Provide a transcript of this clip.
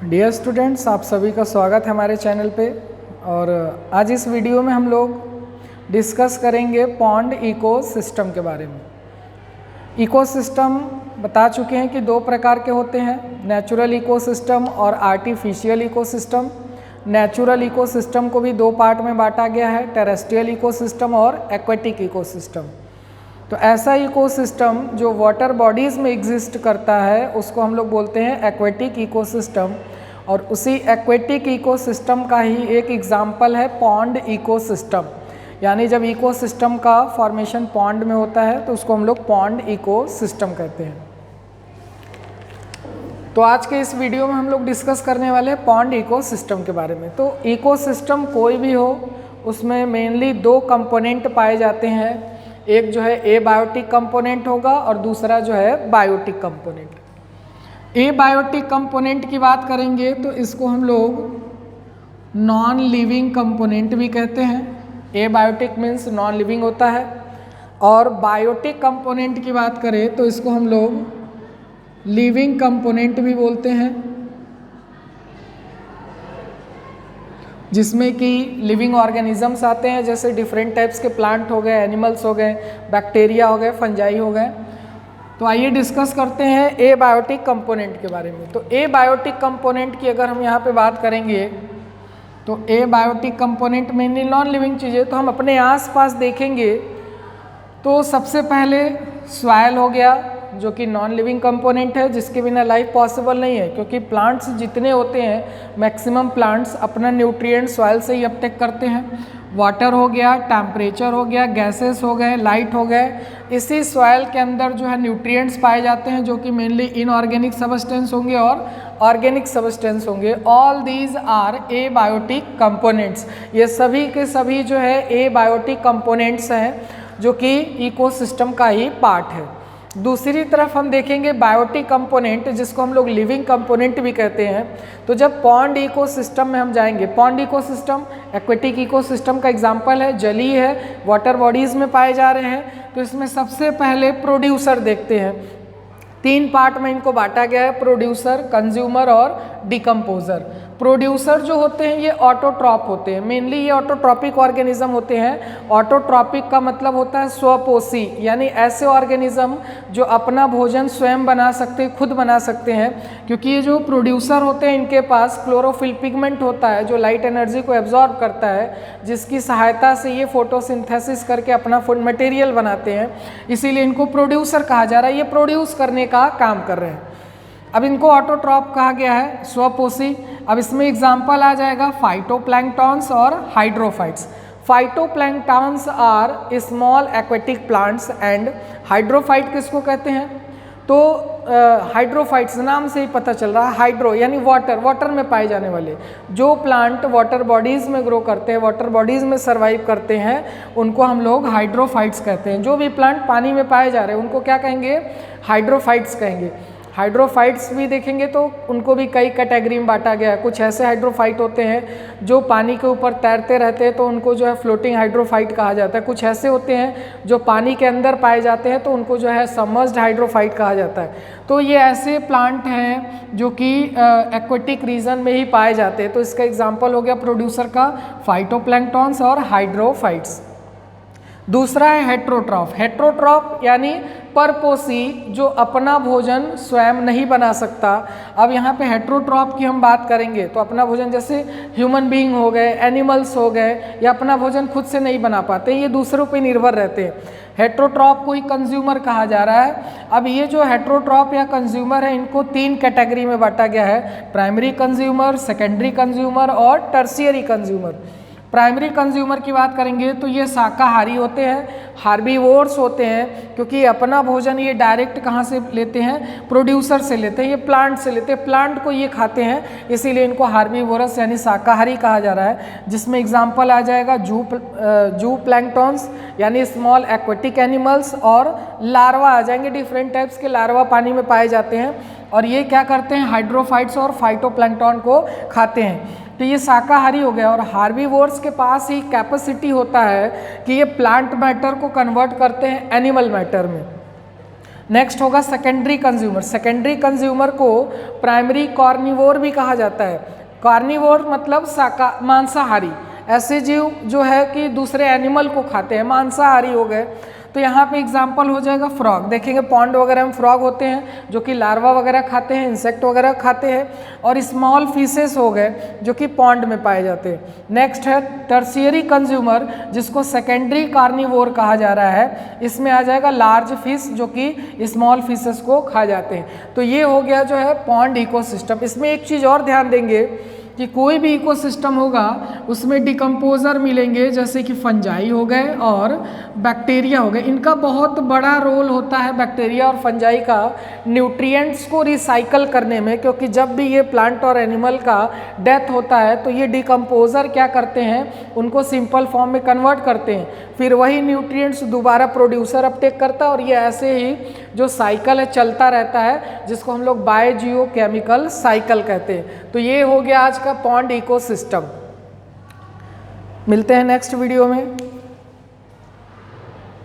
Dear students, आप सभी का स्वागत है हमारे चैनल पे। और आज इस वीडियो में हम लोग डिस्कस करेंगे पॉन्ड इकोसिस्टम के बारे में। इकोसिस्टम बता चुके हैं कि दो प्रकार के होते हैं, नेचुरल इकोसिस्टम और आर्टिफिशियल इकोसिस्टम। नेचुरल इकोसिस्टम को भी दो पार्ट में बांटा गया है, टेरेस्ट्रियल इकोसिस्टम और एक्वेटिक इकोसिस्टम। तो ऐसा इकोसिस्टम जो वाटर बॉडीज़ में एग्जिस्ट करता है उसको हम लोग बोलते हैं एक्वेटिक इकोसिस्टम। और उसी एक्वेटिक इकोसिस्टम का ही एक एग्जाम्पल है पॉन्ड इकोसिस्टम। यानी जब इकोसिस्टम का फॉर्मेशन पॉन्ड में होता है तो उसको हम लोग पॉन्ड इकोसिस्टम कहते हैं। तो आज के इस वीडियो में हम लोग डिस्कस करने वाले हैं पॉन्ड इकोसिस्टम के बारे में। तो इकोसिस्टम कोई भी हो उसमें मेनली दो कंपोनेंट पाए जाते हैं, एक जो है एबायोटिक कंपोनेंट होगा और दूसरा जो है बायोटिक कंपोनेंट। एबायोटिक कंपोनेंट की बात करेंगे तो इसको हम लोग नॉन लिविंग कंपोनेंट भी कहते हैं। एबायोटिक मीन्स नॉन लिविंग होता है। और बायोटिक कंपोनेंट की बात करें तो इसको हम लोग लिविंग कंपोनेंट भी बोलते हैं, जिसमें कि लिविंग ऑर्गेनिजम्स आते हैं, जैसे डिफरेंट टाइप्स के प्लांट हो गए, एनिमल्स हो गए, बैक्टीरिया हो गए, फंजाई हो गए। तो आइए डिस्कस करते हैं एबायोटिक कंपोनेंट के बारे में। तो एबायोटिक कंपोनेंट की अगर हम यहाँ पे बात करेंगे तो abiotic component mainly non living चीज़ें। तो हम अपने आसपास देखेंगे तो सबसे पहले सॉइल हो गया, जो कि नॉन लिविंग कंपोनेंट है, जिसके बिना लाइफ पॉसिबल नहीं है, क्योंकि प्लांट्स जितने होते हैं मैक्सिमम प्लांट्स अपना न्यूट्रिएंट सॉइल से ही अपटेक करते हैं। वाटर हो गया, टेम्परेचर हो गया, गैसेस हो गए, लाइट हो गए, इसी सॉइल के अंदर जो है न्यूट्रिएंट्स पाए जाते हैं, जो कि मेनली इनऑर्गेनिक सबस्टेंस होंगे और ऑर्गेनिक सबस्टेंस होंगे। All these are abiotic components. ये सभी के सभी जो है एबायोटिक कंपोनेंट्स हैं, जो कि इकोसिस्टम का ही पार्ट है। दूसरी तरफ हम देखेंगे बायोटिक कंपोनेंट, जिसको हम लोग लिविंग कंपोनेंट भी कहते हैं। तो जब पॉन्ड इकोसिस्टम में हम जाएंगे, पॉन्ड इकोसिस्टम एक्वेटिक इकोसिस्टम का एग्जांपल है, जलीय है, वाटर बॉडीज़ में पाए जा रहे हैं। तो इसमें सबसे पहले प्रोड्यूसर देखते हैं। तीन पार्ट में इनको बांटा गया है, प्रोड्यूसर, कंज्यूमर और डिकम्पोजर। प्रोड्यूसर जो होते हैं ये ऑटोट्रॉप होते हैं, मेनली ये ऑटोट्रॉपिक ऑर्गेनिज्म होते हैं। ऑटोट्रॉपिक का मतलब होता है स्वपोषी, यानी ऐसे ऑर्गेनिज्म जो अपना भोजन स्वयं बना सकते हैं, खुद बना सकते हैं। क्योंकि ये जो प्रोड्यूसर होते हैं इनके पास क्लोरोफिल पिगमेंट होता है जो लाइट एनर्जी को एब्जॉर्ब करता है, जिसकी सहायता से ये फोटोसिंथेसिस करके अपना फूड मटेरियल बनाते हैं। इसीलिए इनको प्रोड्यूसर कहा जा रहा है, ये प्रोड्यूस करने का काम कर रहे हैं। अब इनको ऑटोट्रॉप कहा गया है, स्वपोषी। अब इसमें एग्जाम्पल आ जाएगा फाइटोप्लैंक्टॉन्स और hydrophytes. Phytoplanktons are small aquatic plants and hydrophyte किसको कहते हैं? तो हाइड्रोफाइट्स नाम से ही पता चल रहा है, हाइड्रो यानी वाटर, वाटर में पाए जाने वाले जो प्लांट वाटर बॉडीज़ में ग्रो करते हैं, वाटर बॉडीज़ में सर्वाइव करते हैं, उनको हम लोग हाइड्रोफाइट्स कहते हैं। जो भी प्लांट पानी में पाए जा रहे हैं उनको क्या कहेंगे? हाइड्रोफाइट्स कहेंगे। हाइड्रोफाइट्स भी देखेंगे तो उनको भी कई कैटेगरी में बांटा गया है। कुछ ऐसे हाइड्रोफाइट होते हैं जो पानी के ऊपर तैरते रहते हैं, तो उनको जो है फ्लोटिंग हाइड्रोफाइट कहा जाता है। कुछ ऐसे होते हैं जो पानी के अंदर पाए जाते हैं, तो उनको जो है सबमर्ज्ड हाइड्रोफाइट कहा जाता है। तो ये ऐसे प्लांट हैं जो कि एक्वेटिक रीजन में ही पाए जाते हैं। तो इसका एग्जाम्पल हो गया प्रोड्यूसर का फाइटोप्लैंक्टॉन्स और हाइड्रोफाइट्स। दूसरा है हेट्रोट्रॉफ। हेट्रोट्रॉफ यानी परपोषी, जो अपना भोजन स्वयं नहीं बना सकता। अब यहाँ पे हेट्रोट्रॉफ की हम बात करेंगे तो अपना भोजन जैसे ह्यूमन बीइंग हो गए, एनिमल्स हो गए, या अपना भोजन खुद से नहीं बना पाते, ये दूसरों पे निर्भर रहते हैं। हेट्रोट्रॉफ को ही कंज्यूमर कहा जा रहा है। अब ये जो हेट्रोट्रॉफ या कंज्यूमर है, इनको तीन कैटेगरी में बांटा गया है, प्राइमरी कंज्यूमर, सेकेंडरी कंज्यूमर और टर्शियरी कंज्यूमर। प्राइमरी कंज्यूमर की बात करेंगे तो ये शाकाहारी होते हैं, हार्बीवोर्स होते हैं, क्योंकि अपना भोजन ये डायरेक्ट कहाँ से लेते हैं? प्रोड्यूसर से लेते हैं, ये प्लांट से लेते हैं, प्लांट को ये खाते हैं, इसीलिए इनको हार्बीवोरस यानी शाकाहारी कहा जा रहा है। जिसमें एग्जाम्पल आ जाएगा जू प्लैंक्टॉन्स यानी स्मॉल एक्वेटिक एनिमल्स, और लार्वा आ जाएंगे, डिफरेंट टाइप्स के लार्वा पानी में पाए जाते हैं, और ये क्या करते हैं? हाइड्रोफाइट्स और फाइटोप्लैंक्टॉन को खाते हैं। तो ये शाकाहारी हो गया। और हार्बीवोर्स के पास ही कैपेसिटी होता है कि ये प्लांट मैटर को कन्वर्ट करते हैं एनिमल मैटर में। नेक्स्ट होगा सेकेंडरी कंज्यूमर। सेकेंडरी कंज्यूमर को प्राइमरी कार्निवोर भी कहा जाता है। कार्निवोर मतलब मांसाहारी, ऐसे जीव जो है कि दूसरे एनिमल को खाते हैं, मांसाहारी हो गए। तो यहाँ पे एग्जांपल हो जाएगा फ्रॉग। देखेंगे पॉन्ड वगैरह में फ्रॉग होते हैं जो कि लार्वा वगैरह खाते हैं, इंसेक्ट वगैरह खाते हैं, और स्मॉल फिशेस हो गए जो कि पॉन्ड में पाए जाते हैं। नेक्स्ट है टर्शियरी कंज्यूमर, जिसको सेकेंडरी कार्निवोर कहा जा रहा है। इसमें आ जाएगा लार्ज फिश जो कि स्मॉल फिशेस को खा जाते हैं। तो ये हो गया जो है पॉन्ड इकोसिस्टम। इसमें एक चीज़ और ध्यान देंगे कि कोई भी इकोसिस्टम होगा उसमें डिकम्पोजर मिलेंगे, जैसे कि फंजाई हो गए और बैक्टीरिया हो गए। इनका बहुत बड़ा रोल होता है बैक्टीरिया और फंजाई का न्यूट्रिएंट्स को रिसाइकल करने में, क्योंकि जब भी ये प्लांट और एनिमल का डेथ होता है तो ये डिकम्पोजर क्या करते हैं, उनको सिंपल फॉर्म में कन्वर्ट करते हैं, फिर वही न्यूट्रिएंट्स दोबारा प्रोड्यूसर अपटेक करता है, और ये ऐसे ही जो साइकिल है चलता रहता है, जिसको हम लोग बायोजियोकेमिकल साइकिल कहते हैं। तो ये हो गया आज का पॉन्ड इकोसिस्टम। मिलते हैं नेक्स्ट वीडियो में।